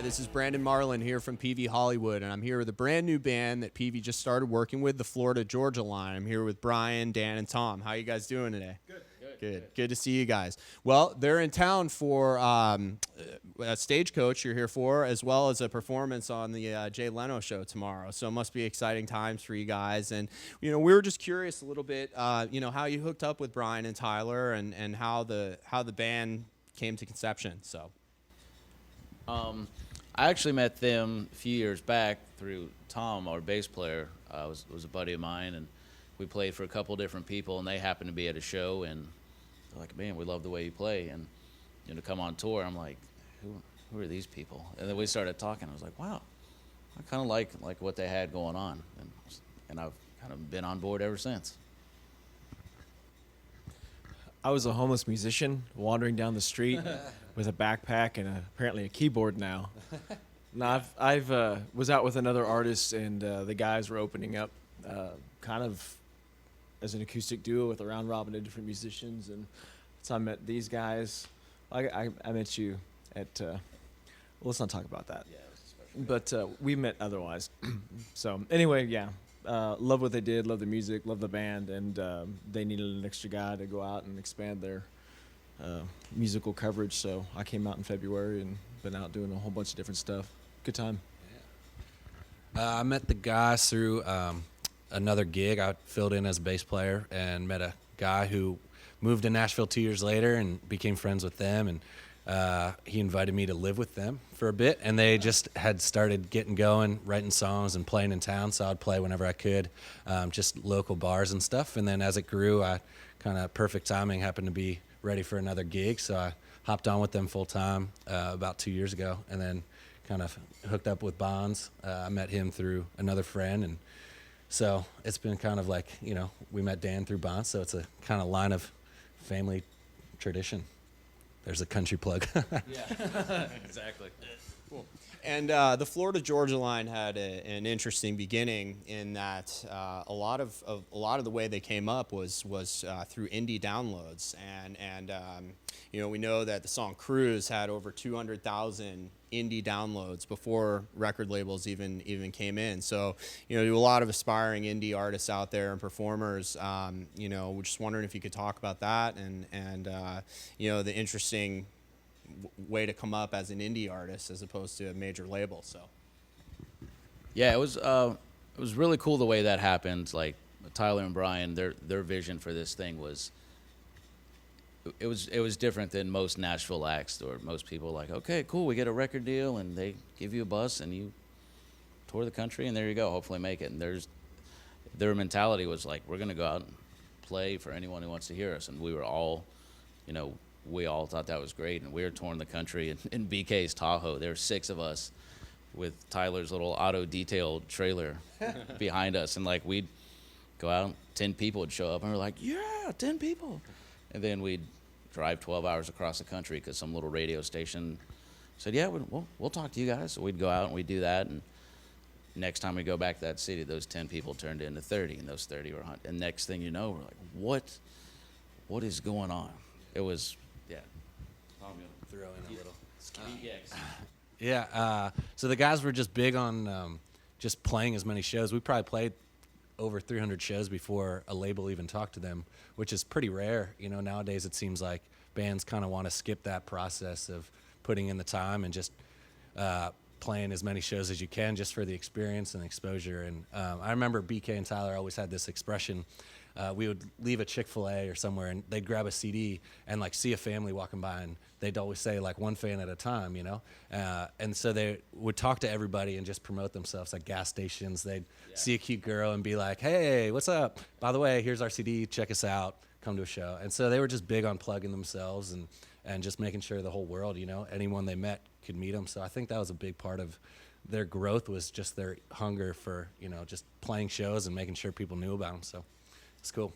This is Brandon Marlin here from Peavey Hollywood, and I'm here with a brand new band that Peavey just started working with, the Florida Georgia line. I'm here with Brian, Dan, and Tom. How you guys doing today? Good to see you guys. Well, they're in town for a Stagecoach you're here for, as well as a performance on the Jay Leno show tomorrow. So it must be exciting times for you guys. And, we were just curious a little bit, how you hooked up with Brian and Tyler and how the band came to conception. So. I actually met them a few years back through Tom, our bass player. Was a buddy of mine, and we played for a couple different people, and they happened to be at a show, and they're like, man, we love the way you play, and to come on tour. I'm like, who are these people? And then we started talking. I was like, wow, I kind of like what they had going on, and I've kind of been on board ever since. I was a homeless musician wandering down the street with a backpack and apparently a keyboard now. Now I've was out with another artist, and the guys were opening up kind of as an acoustic duo with a round robin of different musicians, and so I met these guys. I met you at well, let's not talk about that. Yeah, it was a special But we met otherwise. So anyway, yeah. Love what they did, love the music, love the band, and they needed an extra guy to go out and expand their musical coverage. So I came out in February and been out doing a whole bunch of different stuff. Good time. I met the guys through another gig. I filled in as a bass player and met a guy who moved to Nashville 2 years later and became friends with them. And he invited me to live with them for a bit, and they just had started getting going, writing songs and playing in town, so I'd play whenever I could, just local bars and stuff. And then as it grew, I kind of perfect timing, happened to be ready for another gig, so I hopped on with them full time about 2 years ago, and then kind of hooked up with Bonds. I met him through another friend, and so it's been kind of like, we met Dan through Bonds, so it's a kind of line of family tradition. There's a country plug. Yeah, exactly. Cool. And the Florida Georgia line had an interesting beginning in that a lot of the way they came up was through indie downloads, and we know that the song "Cruise" had over 200,000 indie downloads before record labels even came in. So to a lot of aspiring indie artists out there and performers, we're just wondering if you could talk about that and the interesting way to come up as an indie artist as opposed to a major label. So Yeah, it was really cool the way that happened. Like Tyler and Brian, their vision for this thing was different than most Nashville acts, or most people like, okay, cool, we get a record deal and they give you a bus and you tour the country and there you go, hopefully make it. And their mentality was like, we're gonna go out and play for anyone who wants to hear us. And we were all, we all thought that was great, and we were touring the country in BK's Tahoe. There were 6 of us with Tyler's little auto detailed trailer behind us, and like we'd go out, 10 people would show up, and we're like, yeah, 10 people. And then we'd drive 12 hours across the country because some little radio station said, yeah, we'll talk to you guys. So we'd go out and we'd do that, and next time we go back to that city, those 10 people turned into 30, and those 30 were 100. And next thing you know, we're like, what is going on? It was, yeah. I'm going to throw in a little. Yeah. So the guys were just big on just playing as many shows. We probably played over 300 shows before a label even talked to them, which is pretty rare. Nowadays it seems like bands kind of want to skip that process of putting in the time and just playing as many shows as you can just for the experience and exposure. And I remember BK and Tyler always had this expression. We would leave a Chick-fil-A or somewhere, and they'd grab a CD and like see a family walking by, and they'd always say like one fan at a time, and so they would talk to everybody and just promote themselves like gas stations. They'd see a cute girl and be like, hey, what's up? By the way, here's our CD, check us out, come to a show. And so they were just big on plugging themselves and just making sure the whole world, anyone they met could meet them. So I think that was a big part of their growth, was just their hunger for, just playing shows and making sure people knew about them. So it's cool.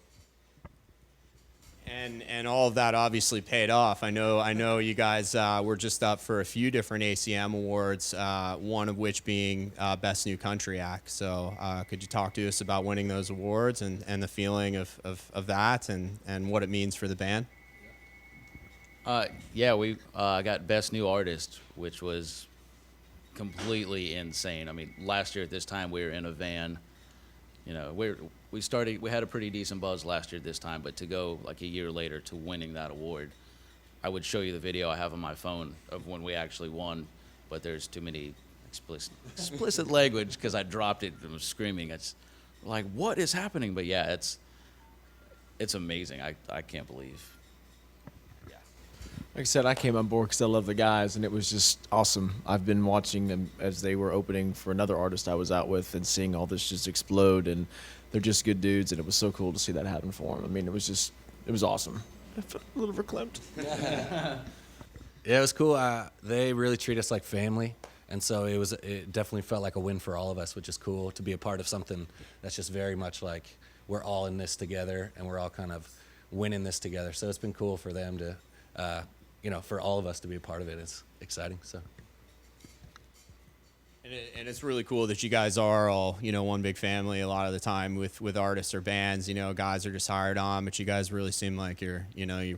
And all of that obviously paid off. I know you guys were just up for a few different ACM awards, one of which being Best New Country Act. So could you talk to us about winning those awards and the feeling of that and what it means for the band? Yeah, we got Best New Artist, which was completely insane. I mean, last year at this time we were in a van. You know, we had a pretty decent buzz last year at this time, but to go like a year later to winning that award, I would show you the video I have on my phone of when we actually won, but there's too many explicit language because I dropped it and was screaming. It's like, what is happening? But yeah, it's amazing. I can't believe. Like I said, I came on board because I love the guys, and it was just awesome. I've been watching them as they were opening for another artist I was out with and seeing all this just explode, and they're just good dudes, and it was so cool to see that happen for them. I mean, it was awesome. I felt a little verklempt. Yeah, it was cool. They really treat us like family, and so it definitely felt like a win for all of us, which is cool to be a part of something that's just very much like we're all in this together, and we're all kind of winning this together. So it's been cool for them to, for all of us to be a part of it. It's exciting. So. And it's really cool that you guys are all, one big family a lot of the time with artists or bands. Guys are just hired on, but you guys really seem like you're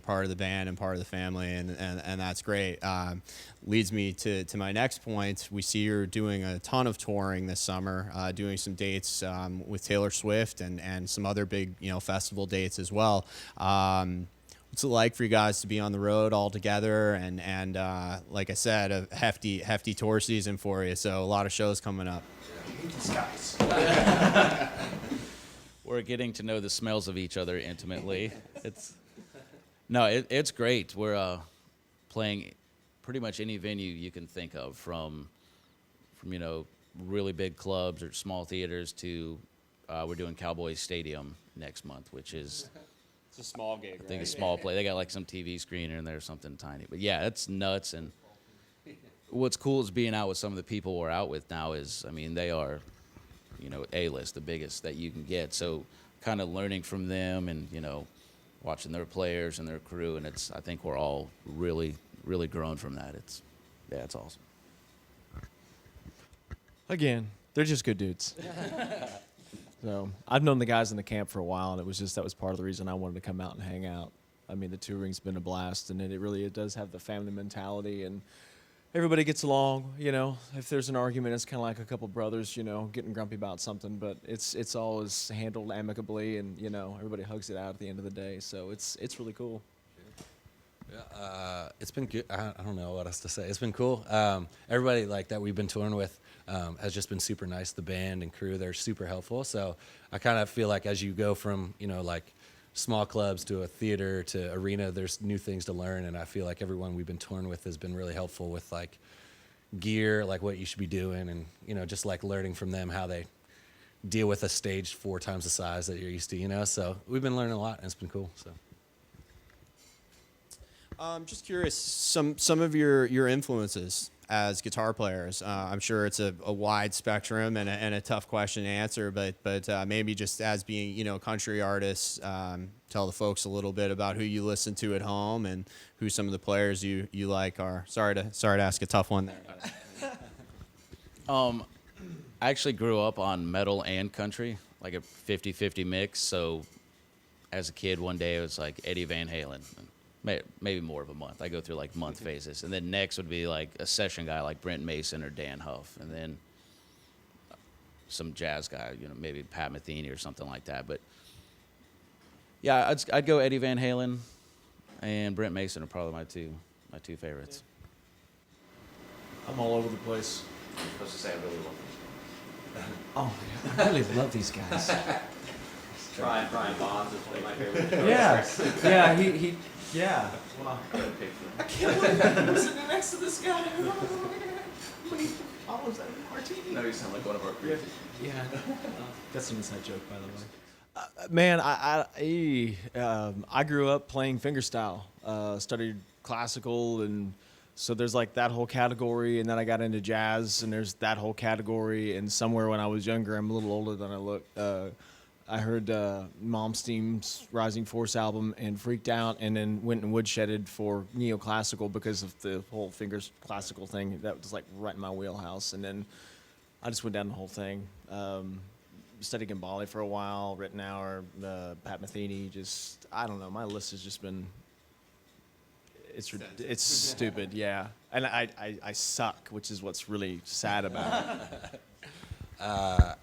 part of the band and part of the family, and that's great. Leads me to my next point. We see you're doing a ton of touring this summer, doing some dates with Taylor Swift and some other big, festival dates as well. What's it like for you guys to be on the road all together? And like I said, a hefty tour season for you. So a lot of shows coming up. We're getting to know the smells of each other intimately. It's great. We're playing pretty much any venue you can think of, from really big clubs or small theaters to we're doing Cowboys Stadium next month, which is. It's a small gig, I think a small play. They got like some TV screen in there or something tiny. But yeah, it's nuts. And what's cool is being out with some of the people we're out with now is, I mean, they are, A-list, the biggest that you can get. So kind of learning from them and, watching their players and their crew. And I think we're all really, really grown from that. It's awesome. Again, they're just good dudes. So I've known the guys in the camp for a while, and that was part of the reason I wanted to come out and hang out. I mean, the touring's been a blast, and it does have the family mentality, and everybody gets along. If there's an argument, it's kind of like a couple brothers, getting grumpy about something, but it's always handled amicably, and everybody hugs it out at the end of the day. So it's really cool. Yeah, it's been good. I don't know what else to say. It's been cool. Everybody that we've been touring with has just been super nice. The band and crew, they're super helpful. So I kind of feel like as you go from, small clubs to a theater to arena, there's new things to learn. And I feel like everyone we've been touring with has been really helpful with gear, what you should be doing. And, just learning from them how they deal with a stage 4 times the size that you're used to, So we've been learning a lot, and it's been cool. So. Just curious, some of your influences as guitar players. I'm sure it's a wide spectrum and a tough question to answer, but maybe just as being country artists, tell the folks a little bit about who you listen to at home and who some of the players you like are. Sorry to ask a tough one there. I actually grew up on metal and country, like a 50-50 mix. So as a kid, one day it was like Eddie Van Halen. Maybe more of a month. I go through month phases. And then next would be a session guy like Brent Mason or Dan Huff. And then some jazz guy, maybe Pat Metheny or something like that. But yeah, I'd go Eddie Van Halen and Brent Mason are probably my two favorites. I'm all over the place. I'm supposed to say I really love them. Oh, I really love these guys. Brian Bonds is one of my favorite. Yeah, he. Yeah. Well, I can't believe I'm sitting next to this guy. When he follows that martini. No, you sound like one of our creators. Yeah. That's an inside joke, by the way. Man, I grew up playing fingerstyle. Studied classical, and so there's that whole category, and then I got into jazz, and there's that whole category. And somewhere when I was younger, I'm a little older than I look. I heard Malmsteen's Rising Force album and freaked out, and then went and woodshedded for neoclassical because of the whole fingers classical thing. That was right in my wheelhouse. And then I just went down the whole thing. Studied Gambale for a while, Rittenauer, Pat Metheny. I don't know. My list has just been it's stupid, yeah. And I suck, which is what's really sad about it.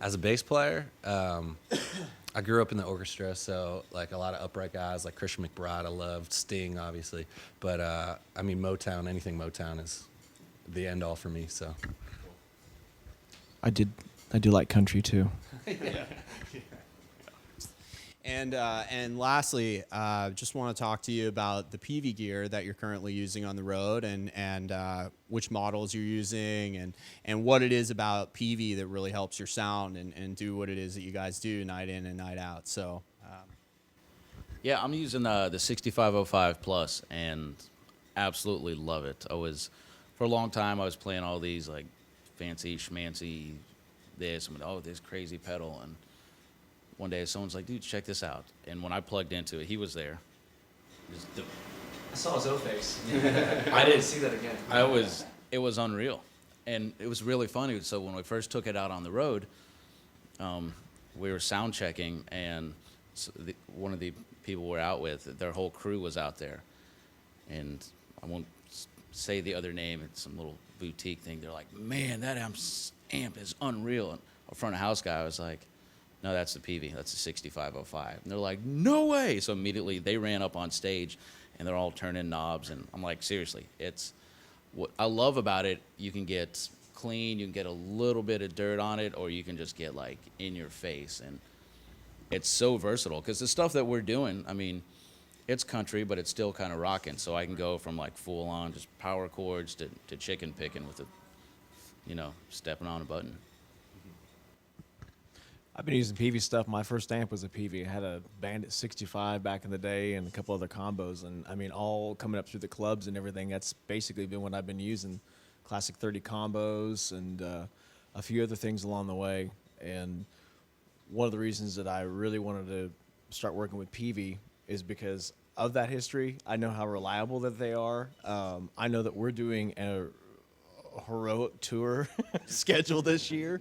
As a bass player, I grew up in the orchestra, so like a lot of upright guys like Christian McBride. I loved Sting, obviously, but I mean Motown. Anything Motown is the end all for me. So I do like country too. And lastly, just want to talk to you about the Peavey gear that you're currently using on the road, and which models you're using, and what it is about Peavey that really helps your sound and do what it is that you guys do night in and night out. So, Yeah, I'm using the 6505 Plus and absolutely love it. For a long time, I was playing all these like fancy schmancy this crazy pedal, and one day someone's like, dude, check this out. And when I plugged into it, he was there. I saw his O face. I didn't see that again. It was unreal. And it was really funny. So when we first took it out on the road, we were sound checking, and one of the people we're out with, their whole crew was out there. And I won't say the other name, it's some little boutique thing. They're like, man, that amp is unreal. And our front of house guy was like, no, that's the Peavey. That's the 6505. And they're like, no way. So immediately they ran up on stage, and they're all turning knobs. And I'm like, seriously, it's what I love about it. You can get clean, you can get a little bit of dirt on it, or you can just get like in your face. And it's so versatile because the stuff that we're doing, I mean, it's country, but it's still kind of rocking. So I can go from like full on just power chords to chicken picking with stepping on a button. I've been using Peavey stuff. My first amp was a Peavey. I had a Bandit 65 back in the day and a couple other combos. And I mean, all coming up through the clubs and everything. That's basically been what I've been using. Classic 30 combos and a few other things along the way. And one of the reasons that I really wanted to start working with Peavey is because of that history. I know how reliable that they are. I know that we're doing a heroic tour schedule this year.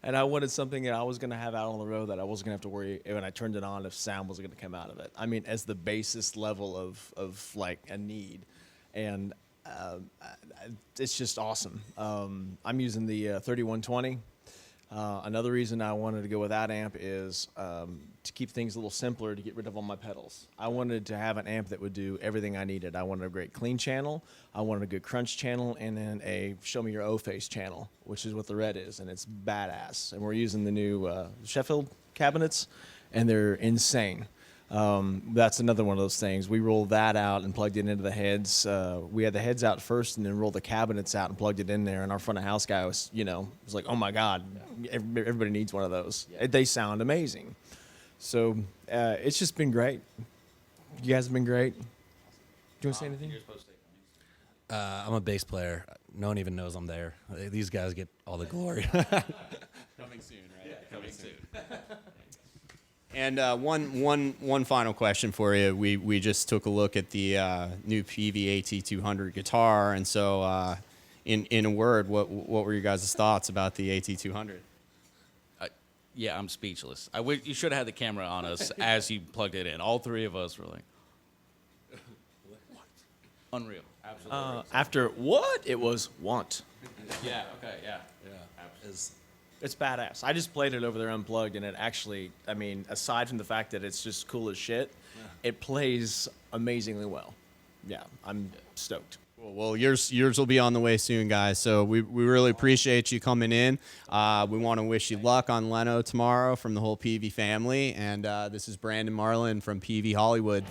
And I wanted something that I was going to have out on the road that I wasn't going to have to worry when I turned it on if sound was going to come out of it. I mean, as the basis level of like a need. And it's just awesome. I'm using the 3120. Another reason I wanted to go with that amp is to keep things a little simpler, to get rid of all my pedals. I wanted to have an amp that would do everything I needed. I wanted a great clean channel, I wanted a good crunch channel, and then a show me your O-face channel, which is what the red is, and it's badass. And we're using the new Sheffield cabinets, and they're insane. That's another one of those things. We rolled that out and plugged it into the heads. We had the heads out first and then rolled the cabinets out and plugged it in there. And our front of house guy was like, oh my God, everybody needs one of those. Yeah. They sound amazing. So it's just been great. You guys have been great. Do you want to say anything? You're supposed to take I'm a bass player. No one even knows I'm there. These guys get all the glory. coming soon, right? Yeah, coming soon. And one final question for you. We just took a look at the new Peavey AT200 guitar, and so in a word, what were your guys' thoughts about the AT200? Yeah, I'm speechless. You should have had the camera on us as you plugged it in. All three of us were like, what? Unreal. Absolutely. After what? It was want. Yeah, okay, yeah. It's badass. I just played it over there unplugged, and it actually, I mean, aside from the fact that it's just cool as shit, it plays amazingly well. Yeah, I'm stoked. Well, yours will be on the way soon, guys. So we really appreciate you coming in. We want to wish you luck on Leno tomorrow from the whole Peavey family. And this is Brandon Marlin from Peavey Hollywood.